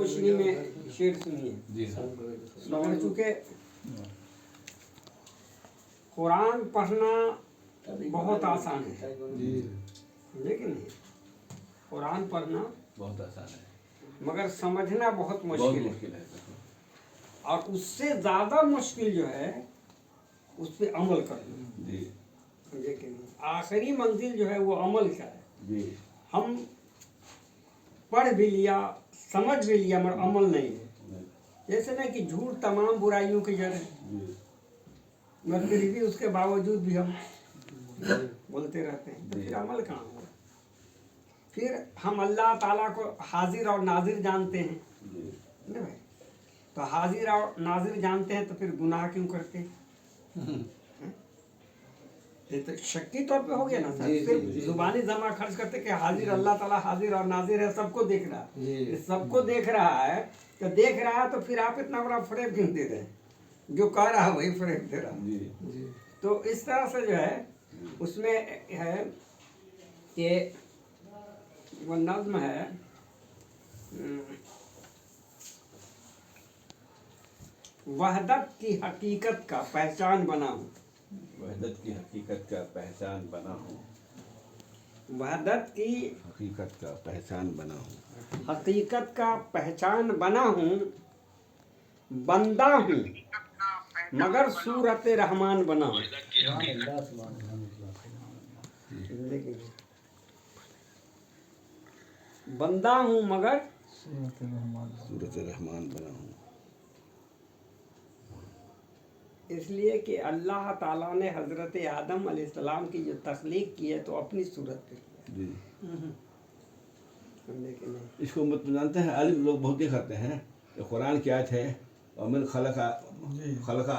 रोशनी में शेर सुनिए। जी मगर चूंकि कुरान पढ़ना बहुत आसान है, लेकिन कुरान पढ़ना बहुत आसान है, मगर समझना बहुत मुश्किल है। और उससे ज़्यादा मुश्किल जो है उस पर अमल करना। जी लेकिन आखिरी मंजिल जो है वो अमल का है। जी। हम पढ़ भी लिया, समझ भी लिया, मगर अमल नहीं है। जैसे ना कि झूठ तमाम बुराइयों की जड़ है, मगर फिर भी उसके बावजूद भी हम बोलते रहते हैं, तो फिर अमल कहाँ होगा? फिर हम अल्लाह ताला को हाजिर और नाजिर जानते हैं ना भाई, तो हाजिर और नाजिर जानते हैं तो फिर गुनाह क्यों करते हैं? ये तो शक्की तौर पे हो गया ना सर। सिर्फ जुबानी जमा खर्च करते कि हाजिर अल्लाह ताला हाजिर और नाजिर है, सबको देख रहा है, सबको देख रहा है, तो देख रहा है तो फिर आप इतना बड़ा फ्रेम क्यों दे रहे हैं? जो कह रहा है वही फ्रेम दे रहा है। तो इस तरह से जो है उसमें है कि वो नज़्म है, वहदत की हकीकत का पहचान बना हूँ। वहदत की हकीकत का पहचान बना हूँ। वहदत की हकीकत का पहचान बना हूँ। हकीकत का पहचान बना हूँ, बंदा हूँ मगर सूरत रहमान बना हूँ। बंदा हूँ मगर सूरत रहमान बना हूँ। इसलिए कि अल्लाह ताला ने हज़रत आदम अलैहिस्सलाम की जो तख्लीक की है तो अपनी सूरत पे की है। लेकिन इसको मतलब जानते हैं, आलिम लोग बहुत दिखाते हैं कि कुरान की आयत है, और मिन खलका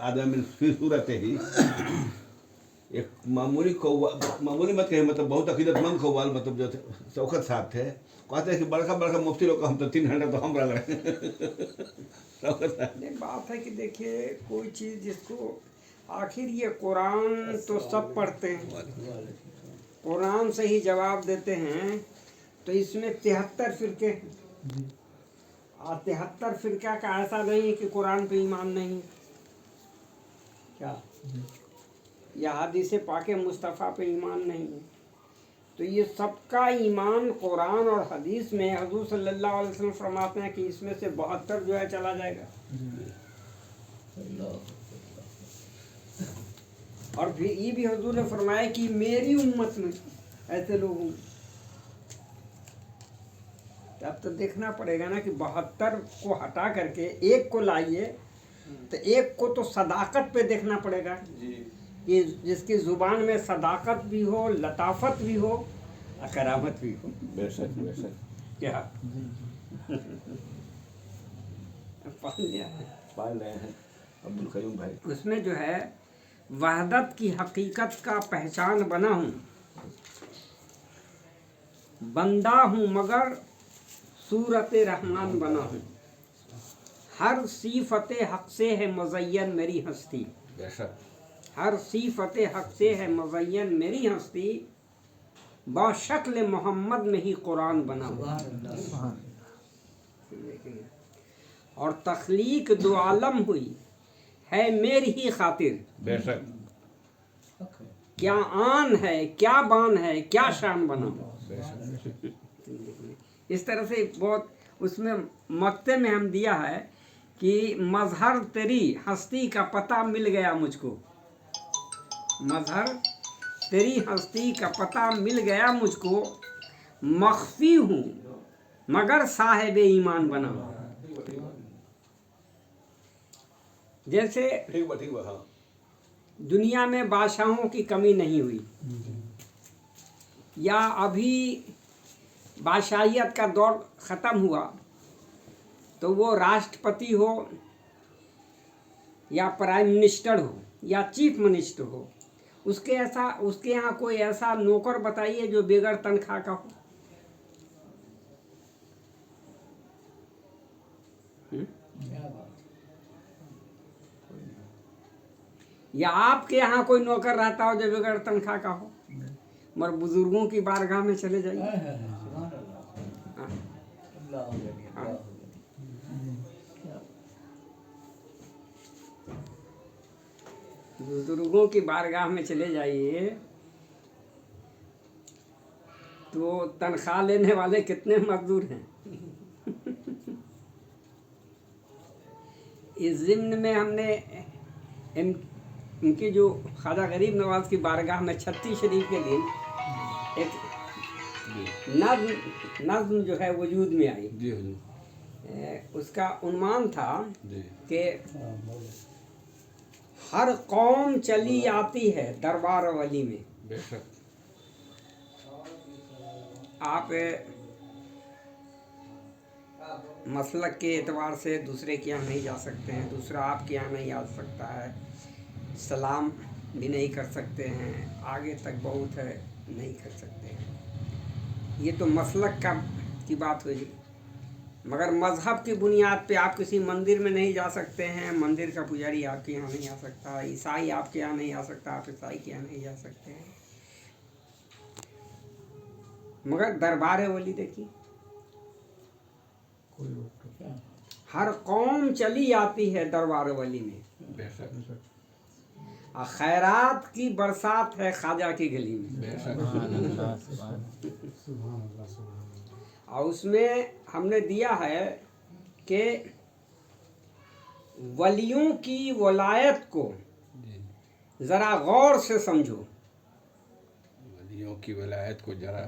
आदम मिन फी सूरत ही। एक मामूली कौवा, मामूली मत कहे, मतलब बहुत अकीदतमंद कौवाल, मतलब जो शौकत साहब थे, कहते हैं कि बड़का बड़का मुफ्ती लोग हम तो 3 घंटा तो हम रह नहीं, बात है कि देखिए कोई चीज़ जिसको आखिर ये कुरान तो सब पढ़ते हैं, कुरान से ही जवाब देते हैं, तो इसमें 73 फिरके हैं। और 73 फिरका का ऐसा नहीं है कि कुरान पे ईमान नहीं क्या, या हदीस पाके मुस्तफ़ा पे ईमान नहीं है। तो ये सबका ईमान कुरान और हदीस में हुज़ूर सल्लल्लाहु अलैहि वसल्लम फरमाते हैं कि इसमें से 72 जो है चला जाएगा। और फिर ये भी हुज़ूर ने फरमाया कि मेरी उम्मत में ऐसे लोग होंगे। अब तो देखना पड़ेगा ना कि 72 को हटा करके एक को लाइए, तो एक को तो सदाकत पे देखना पड़ेगा कि जिसकी ज़ुबान में सदाकत भी हो, लताफत भी हो, करामत भी हो। बेशक बेशक। क्या पाल रहे हैं अब्दुल कयूम भाई। उसमें जो है वहदत की हकीकत का पहचान बना हूँ, बंदा हूँ मगर सूरत रहमान बना हूँ। हर सिफत हक से है मुज़य्यन मेरी हस्ती। बेशक। हर सिफत हक से है मुज़य्यन मेरी हस्ती, बाशक्ल मोहम्मद में ही कुरान बना हुआ। और तख्लीक दो आलम हुई है मेरी ही खातिर। बेशक। क्या आन है, क्या बान है, क्या शान बना। इस तरह से बहुत उसमें मक्ते में हम दिया है कि मजहर तेरी हस्ती का पता मिल गया मुझको। मजहर तेरी हस्ती का पता मिल गया मुझको, मख्फी हूँ मगर साहिब ईमान बना। जैसे ठीक बा हाँ। दुनिया में बादशाहों की कमी नहीं हुई, या अभी बादशाहियत का दौर ख़त्म हुआ तो वो राष्ट्रपति हो या प्राइम मिनिस्टर हो या चीफ मिनिस्टर हो, उसके यहाँ कोई ऐसा नौकर बताइए जो बेगर तनख्वाह का हो। या आपके यहाँ कोई नौकर रहता हो जो बेगर तनख्वाह का हो। मगर बुजुर्गों की बारगाह में चले जाइए, बुजुर्गों की बारगाह में चले जाइए तो तनख्वाह लेने वाले कितने मजदूर हैं। इस ज़िम्न में हमने इनकी जो ख्वाजा गरीब नवाज की बारगाह में छत्ती शरीफ के दिन एक नज़्म जो है वजूद में आई। जी हुजूर। उसका उन्माद था जी। कि हर कौम चली आती है दरबार वली में। बेशक। आप मसलक के एतबार से दूसरे के यहाँ नहीं जा सकते हैं, दूसरा आपके यहाँ नहीं आ सकता है, सलाम भी नहीं कर सकते हैं, आगे तक बहुत है नहीं कर सकते हैं। ये तो मसलक की बात हुई। मगर मज़हब की बुनियाद पे आप किसी मंदिर में नहीं जा सकते हैं, मंदिर का पुजारी आपके यहाँ नहीं आ सकता, ईसाई आपके यहाँ नहीं आ सकता, आप ईसाई के यहाँ नहीं जा सकते हैं। मगर दरबार वली देखिए, हर कौम चली आती है दरबार वली में। बेशक। खैरात की बरसात है ख्वाजा की गली में। बेशक। और उसमें हमने दिया है कि वलियों की वलायत को ज़रा गौर से समझो। वलियों की वलायत को जरा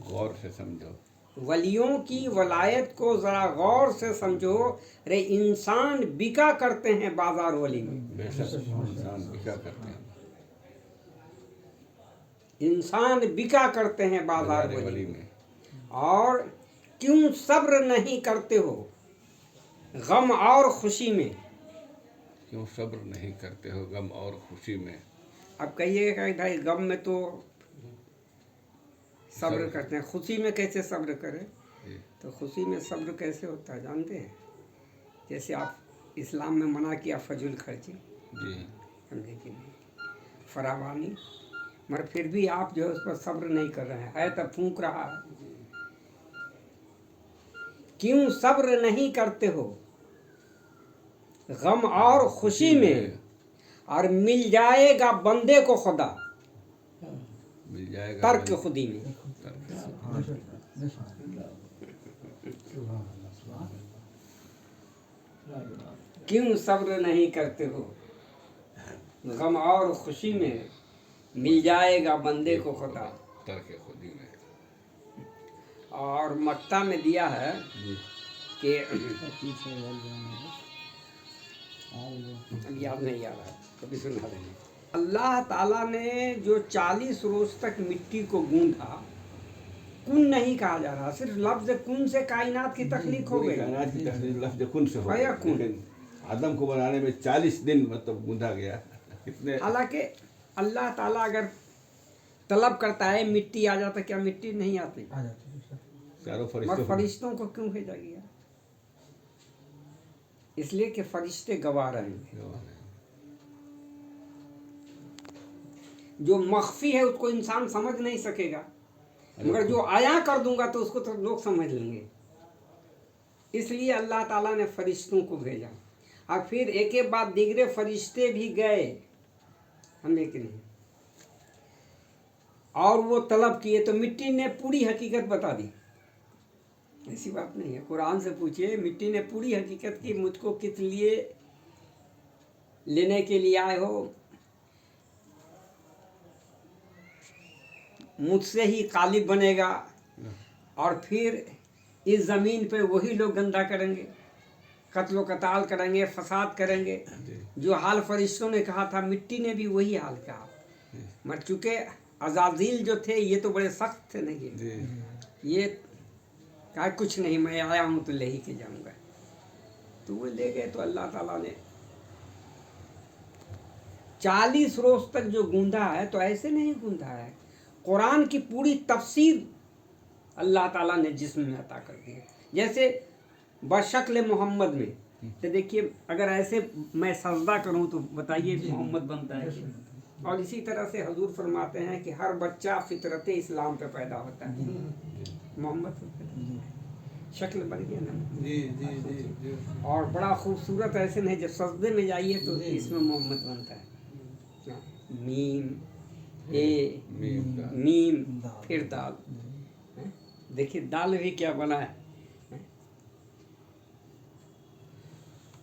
गौर से समझो। वलियों की वलायत को ज़रा गौर से समझो। अरे इंसान बिका करते हैं बाजार वली में। बेशक। इंसान बिका करते हैं। इंसान बिका करते हैं बाजार वली वली में। में। और क्यों सब्र नहीं करते हो गम और खुशी में। क्यों सब्र नहीं करते हो गम और खुशी में। अब कहिएगा कि भाई गम में तो सब्र करते हैं, खुशी में कैसे सब्र करें। तो खुशी में सब्र कैसे होता है जानते हैं? जैसे आप इस्लाम में मना किया फजूल खर्ची, जी। समझे कि नहीं, फरावानी, मगर फिर भी आप जो है उस पर सब्र नहीं कर रहे हैं, है तब फूंक रहा है। क्यों सब्र नहीं करते हो गम और खुशी में, और मिल जाएगा बंदे को खुदा मिल जाएगा तर्क खुदी में। क्यों सब्र नहीं करते हो गम और खुशी में, मिल जाएगा बंदे को खुदा तर्क खुदी में। और मक्ता में दिया है कि अब याद नहीं आ रहा, कभी सुना देंगे। अल्लाह ताला ने जो 40 रोज तक मिट्टी को गूंथा, कुन नहीं कहा जा रहा, सिर्फ लफ्ज कुन से कायनात की तख्लीक हो गई। कायनात की तख्लीक लफ्ज कुन से हो भैया कुन। लेकिन आदम को बनाने में 40 दिन मतलब गूंधा गया। कितने। हालांकि अल्लाह ताला अगर तलब करता है मिट्टी आ जाता, क्या मिट्टी नहीं आती? चारों मगर फरिश्तों को क्यों भेजा गया? इसलिए कि फरिश्ते गवाह रहेंगे। जो मख्फी है उसको इंसान समझ नहीं सकेगा, मगर जो आया कर दूंगा तो उसको तो लोग समझ लेंगे। इसलिए अल्लाह ताला ने फरिश्तों को भेजा, और फिर एक एक बाद दिगरे फरिश्ते भी गए, हमने कि नहीं, और वो तलब किए तो मिट्टी ने पूरी हकीकत बता दी। ऐसी बात नहीं है, कुरान से पूछिए, मिट्टी ने पूरी हकीकत की, मुझको किस लिए लेने के लिए आए हो, मुझसे ही कालिब बनेगा, और फिर इस ज़मीन पे वही लोग गंदा करेंगे, कत्ल कताल करेंगे, फसाद करेंगे। जो हाल फरिश्तों ने कहा था मिट्टी ने भी वही हाल कहा। मगर चूँकि अज़ाज़ील जो थे ये तो बड़े सख्त थे, नहीं ये कहा कुछ नहीं, मैं आया हूँ तो ले ही के जाऊँगा, तो वो ले गए। तो अल्लाह ताला ने 40 रोज तक जो गूंधा है, तो ऐसे नहीं गूंधा है, कुरान की पूरी तफसीर अल्लाह ताला ने जिस्म में अता कर दी है। जैसे बशक्ल मोहम्मद में, तो देखिए अगर ऐसे मैं सजदा करूं तो बताइए मोहम्मद बनता है कि? और इसी तरह से हुजूर फरमाते हैं कि हर बच्चा फितरत इस्लाम पे पैदा होता है, मोहम्मद शक्ल बन गया ना। जी जी जी जी। और बड़ा खूबसूरत ऐसे नहीं, जब सजदे में जाइए तो इसमें मोहम्मद बनता है। मीम ए मीम फिर दाल। हैं? देखिए दाल भी क्या बना है। हैं?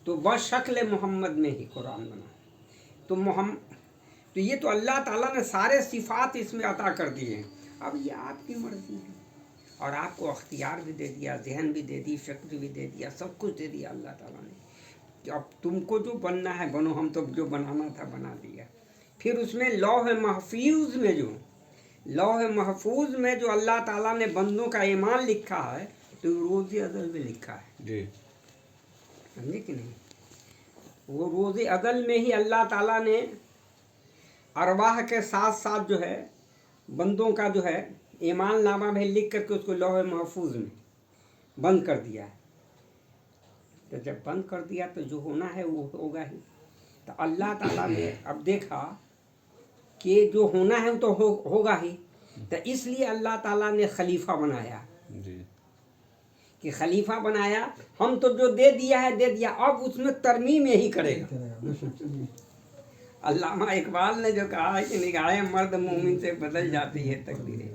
तो बस शक्ल मोहम्मद में ही कुरान बना। तो ये तो अल्लाह ताला ने सारे सिफात इसमें अता कर दिए। अब ये आपकी मर्जी है, और आपको अख्तियार भी दे दिया, जहन भी दे दी, शक्ति भी दे दिया, सब कुछ दे दिया अल्लाह ताला ने कि अब तुमको जो बनना है बनो। हम तो जो बनाना था बना दिया। फिर उसमें लौह महफूज में जो अल्लाह ताला ने बंदों का ईमान लिखा है, तो रोज़े अज़ल में लिखा है जी। समझे कि नहीं। वो रोज़े अज़ल में ही अल्लाह ताला ने अरवाह के साथ साथ जो है बंदों का जो है ईमान नामा में लिख करके उसको लौह महफूज में बंद कर दिया है। तो जब बंद कर दिया तो जो होना है वो होगा ही। तो अल्लाह ताला ने अब देखा कि जो होना है वो तो होगा ही। तो इसलिए अल्लाह ताला ने खलीफा बनाया जी। कि खलीफा बनाया। हम तो जो दे दिया है दे दिया, अब उसमें तरमीम यही करेगा। अल्लामा इकबाल ने जो कहा है कि निगाहें मर्द मोमिन से बदल जाती है तकदीरें,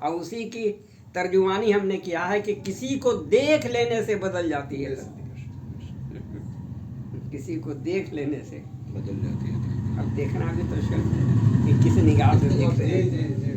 और उसी की तर्जुमानी हमने किया है कि किसी को देख लेने से बदल जाती है तकदीर। किसी को देख लेने से बदल जाती है। अब देखना भी तो शर्त है कि किस निगाह से देखते हैं।